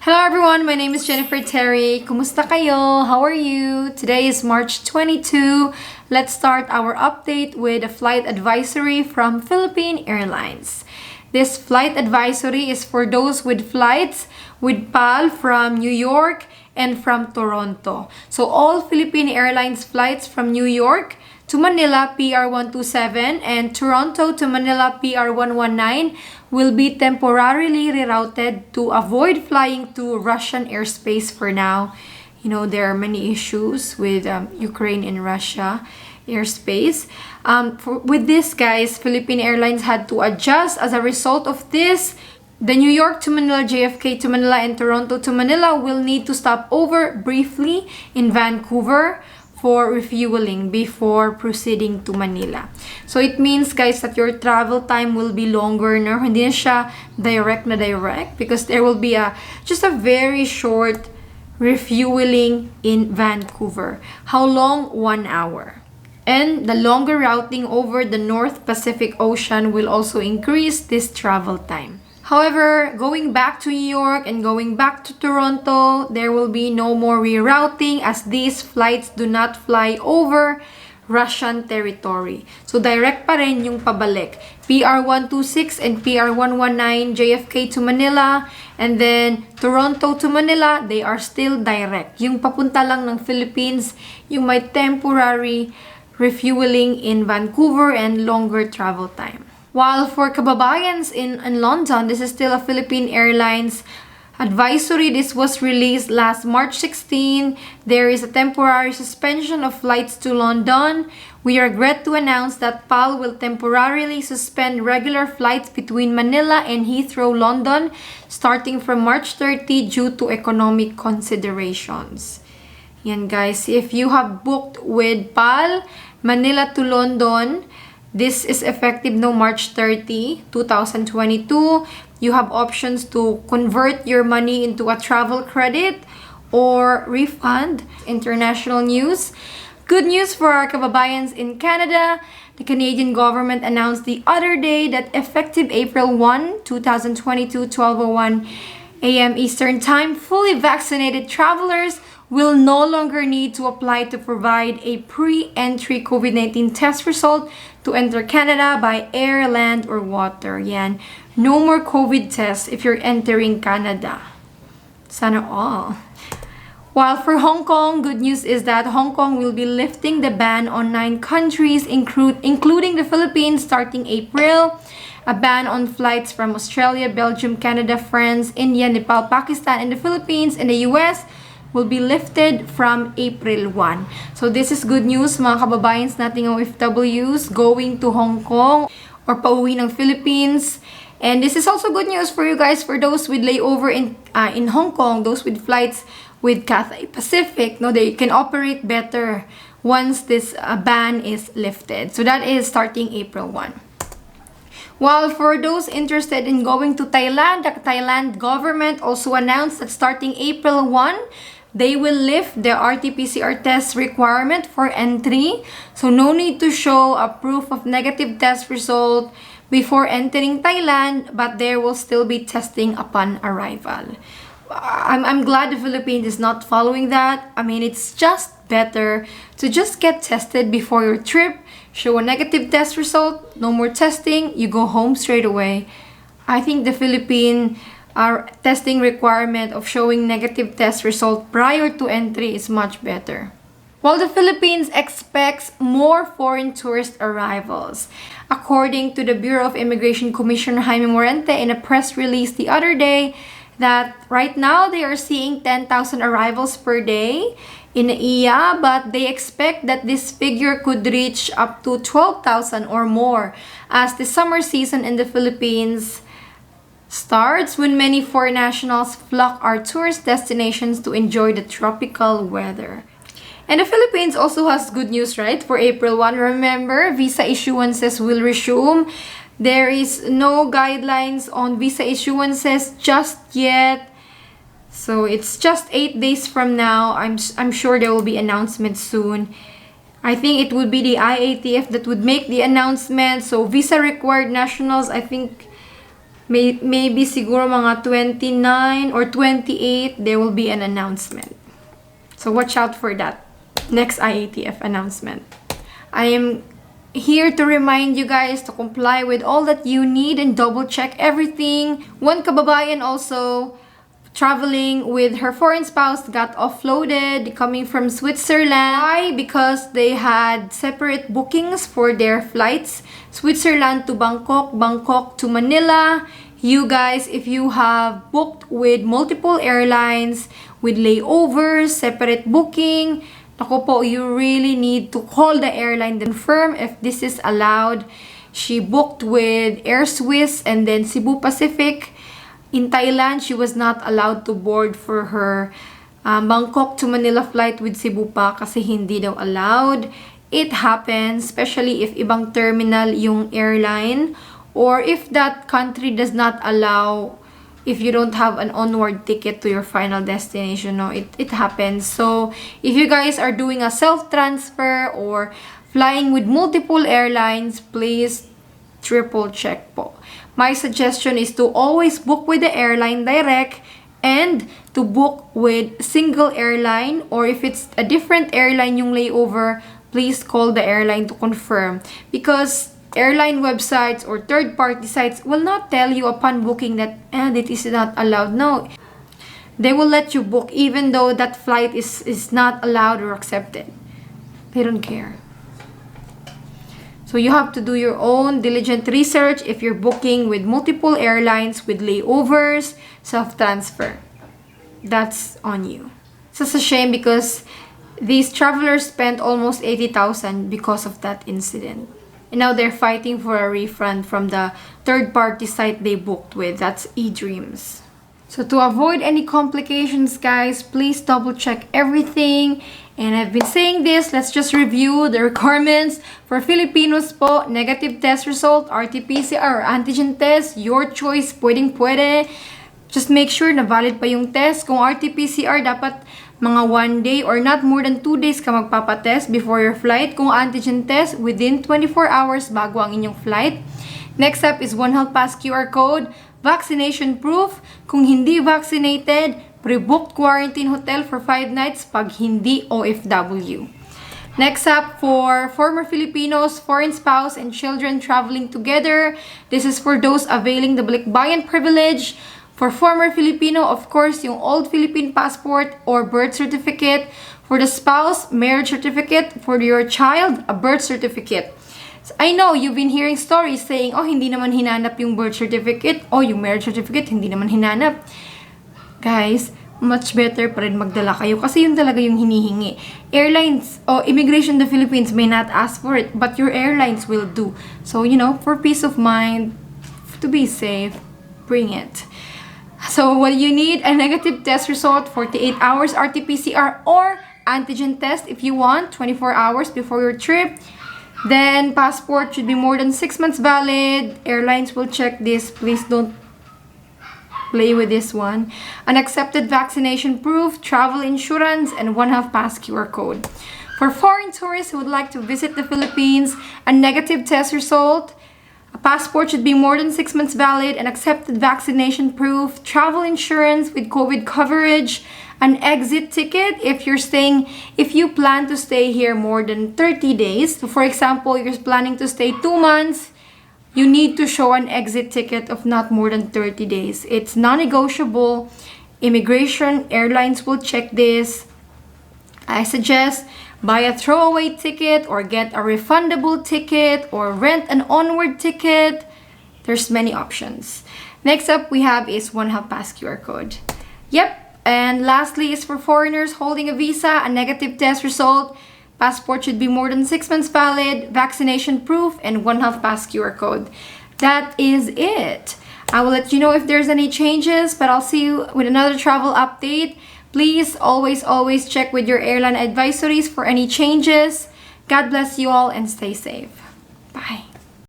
Hello everyone, my name is Jennifer Terri. Kumusta kayo? How are you? Today is March 22. Let's start our update with a flight advisory from Philippine Airlines. This flight advisory is for those with flights with PAL from New York and from Toronto. So all Philippine Airlines flights from New York to Manila PR127 and Toronto to Manila PR119 will be temporarily rerouted to avoid flying to Russian airspace for now. You know, there are many issues with Ukraine and Russia airspace. With this, guys, Philippine Airlines had to adjust. As a result of this, the New York to Manila, JFK to Manila, and Toronto to Manila will need to stop over briefly in Vancouver for refueling before proceeding to Manila. So it means, guys, that your travel time will be longer, no? Hindi na siya direct because there will be just a very short refueling in Vancouver. How long? 1 hour. And the longer routing over the North Pacific Ocean will also increase this travel time. However, going back to New York and going back to Toronto, there will be no more rerouting as these flights do not fly over Russian territory. So direct pa rin yung pabalik. PR126 and PR119 JFK to Manila and then Toronto to Manila, they are still direct. Yung papunta lang ng Philippines, yung may temporary refueling in Vancouver and longer travel time. While for kababayans in London, this is still a Philippine Airlines advisory. This was released last March 16. There is a temporary suspension of flights to London. We regret to announce that PAL will temporarily suspend regular flights between Manila and Heathrow, London, starting from March 30 due to economic considerations. Yan guys, if you have booked with PAL, Manila to London, this is effective no March 30, 2022. You have options to convert your money into a travel credit or refund. International news. Good news for our kababayans in Canada. The Canadian government announced the other day that effective April 1, 2022, 12:01 a.m. Eastern Time, fully vaccinated travelers will no longer need to apply to provide a pre-entry COVID-19 test result to enter Canada by air, land, or water. Yan. No more COVID tests if you're entering Canada. Sana all. While for Hong Kong, good news is that Hong Kong will be lifting the ban on 9 countries, including the Philippines, starting April. A ban on flights from Australia, Belgium, Canada, France, India, Nepal, Pakistan, and the Philippines and the US will be lifted from April 1. So this is good news, mga kababayans nating OFWs going to Hong Kong or pauwi ng Philippines. And this is also good news for you guys, for those with layover in Hong Kong, those with flights with Cathay Pacific. No, they can operate better once this ban is lifted. So that is starting April 1. While for those interested in going to Thailand, the Thailand government also announced that starting April 1, they will lift the RT-PCR test requirement for entry. So no need to show a proof of negative test result before entering Thailand, but there will still be testing upon arrival. I'm glad the Philippines is not following that. I mean, it's just better to just get tested before your trip, show a negative test result, no more testing, you go home straight away. I think the Philippine testing requirement of showing negative test result prior to entry is much better. While the Philippines expects more foreign tourist arrivals, according to the Bureau of Immigration Commissioner Jaime Morente in a press release the other day, that right now they are seeing 10,000 arrivals per day in NAIA, but they expect that this figure could reach up to 12,000 or more as the summer season in the Philippines starts when many foreign nationals flock our tourist destinations to enjoy the tropical weather. And the Philippines also has good news, right? For April 1, remember, visa issuances will resume. There is no guidelines on visa issuances just yet. So it's just 8 days from now. I'm sure there will be announcements soon. I think it would be the IATF that would make the announcement. So visa required nationals, I think maybe siguro mga 29 or 28, there will be an announcement. So watch out for that next IATF announcement. I am here to remind you guys to comply with all that you need and double check everything. One kababayan also traveling with her foreign spouse got offloaded coming from Switzerland. Why? Because they had separate bookings for their flights. Switzerland to Bangkok, Bangkok to Manila. You guys, if you have booked with multiple airlines, with layovers, separate booking, ako po, you really need to call the airline to confirm if this is allowed. She booked with Air Swiss and then Cebu Pacific. In Thailand, she was not allowed to board for her Bangkok to Manila flight with Cebu pa kasi hindi daw allowed. It happens, especially if ibang terminal yung airline or if that country does not allow, if you don't have an onward ticket to your final destination. No, it happens. So if you guys are doing a self-transfer or flying with multiple airlines, please triple check po. My suggestion is to always book with the airline direct and to book with single airline, or if it's a different airline yung layover, please call the airline to confirm, because airline websites or third-party sites will not tell you upon booking that it is not allowed. No, they will let you book even though that flight is not allowed or accepted. They don't care. So you have to do your own diligent research if you're booking with multiple airlines with layovers, self-transfer. That's on you. It's just a shame because these travelers spent almost 80,000 because of that incident. And now they're fighting for a refund from the third-party site they booked with. That's eDreams. So to avoid any complications, guys, please double check everything. And I've been saying this, let's just review the requirements for Filipinos po. Negative test result, RT-PCR or antigen test, your choice, pwede. Just make sure na valid pa yung test. Kung RT-PCR, dapat mga 1 day or not more than 2 days ka magpapatest before your flight. Kung antigen test, within 24 hours bago ang inyong flight. Next up is One Health Pass QR code. Vaccination proof. Kung hindi vaccinated, pre-booked quarantine hotel for 5 nights pag hindi OFW. Next up, for former Filipinos, foreign spouse, and children traveling together. This is for those availing the balikbayan privilege. For former Filipino, of course, yung old Philippine passport or birth certificate. For the spouse, marriage certificate. For your child, a birth certificate. I know you've been hearing stories saying, oh, hindi naman hinanap yung birth certificate. Oh, yung marriage certificate, hindi naman hinanap. Guys, much better pa rin magdala kayo kasi yun talaga yung hinihingi. Airlines o Immigration in the Philippines may not ask for it, but your airlines will do. So, for peace of mind, to be safe, bring it. So, what do you need? A negative test result, 48 hours RT-PCR or antigen test if you want, 24 hours before your trip. Then, passport should be more than 6 months valid. Airlines will check this. Please don't play with this one. An accepted vaccination proof, travel insurance, and One Health Pass QR code. For foreign tourists who would like to visit the Philippines, a negative test result, a passport should be more than 6 months valid, an accepted vaccination proof, travel insurance with COVID coverage, an exit ticket if you plan to stay here more than 30 days. So for example, you're planning to stay 2 months, you need to show an exit ticket of not more than 30 days. It's non-negotiable. Immigration, airlines will check this. I suggest buy a throwaway ticket or get a refundable ticket or rent an onward ticket. There's many options. Next up we have is One Health Pass QR code. Yep. And lastly is for foreigners holding a visa, a negative test result, passport should be more than 6 months valid, vaccination proof, and One Health Pass QR code. That is it. I will let you know if there's any changes, but I'll see you with another travel update. Please always check with your airline advisories for any changes. God bless you all and stay safe.